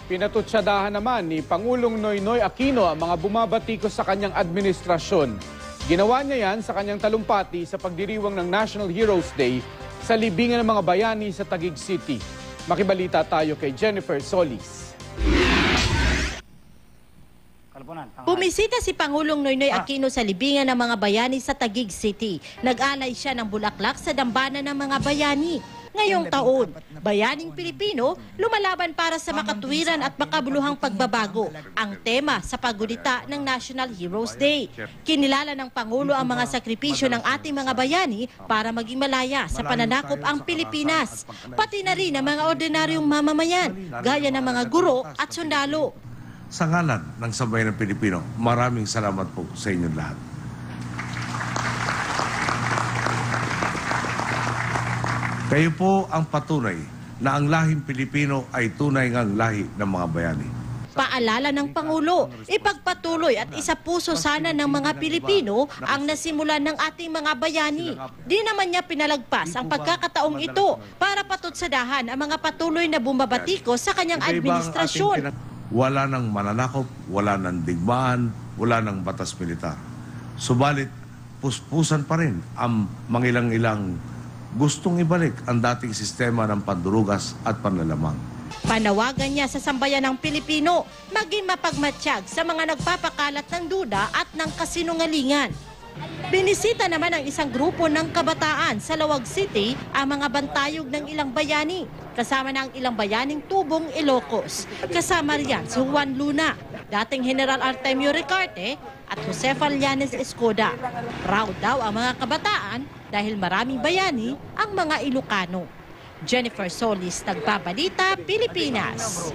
Pinatutsadahan naman ni Pangulong Noynoy Aquino ang mga bumabatikos sa kanyang administrasyon. Ginawa niya yan sa kanyang talumpati sa pagdiriwang ng National Heroes Day sa libingan ng mga bayani sa Taguig City. Makibalita tayo kay Jennifer Solis. Bumisita si Pangulong Noynoy Aquino sa libingan ng mga bayani sa Taguig City. Nag-alay siya ng bulaklak sa dambana ng mga bayani. Ngayong taon, bayaning Pilipino lumalaban para sa makatuwiran at makabuluhang pagbabago, ang tema sa paggunita ng National Heroes Day. Kinilala ng Pangulo ang mga sakripisyo ng ating mga bayani para maging malaya sa pananakop ang Pilipinas, pati na rin ang mga ordinaryong mamamayan, gaya ng mga guro at sundalo. Sa ngalan ng sambayan ng Pilipino, maraming salamat po sa inyong lahat. Kayo po ang patunay na ang lahing Pilipino ay tunay ngang lahi ng mga bayani. Paalala ng Pangulo, ipagpatuloy at isapuso sana ng mga Pilipino ang nasimulan ng ating mga bayani. Di naman niya pinalagpas ang pagkakataong ito para patutsadahan ang mga patuloy na bumabatikos sa kanyang administrasyon. Wala nang mananakop, wala nang digmaan, wala nang batas militar. Subalit, puspusan pa rin ang mangilang-ilang gustong ibalik ang dating sistema ng pandurugas at panlalamang. Panawagan niya sa sambayan ng Pilipino maging mapagmatsyag sa mga nagpapakalat ng duda at ng kasinungalingan. Binisita naman ng isang grupo ng kabataan sa Lawag City ang mga bantayog ng ilang bayani, kasama ng ilang bayaning tubong Ilocos. Kasama riyan si Juan Luna, dating General Artemio Ricarte at Jose Fallanes Escoda. Proud daw ang mga kabataan dahil maraming bayani ang mga Ilocano. Jennifer Solis, Nagbabalita, Pilipinas.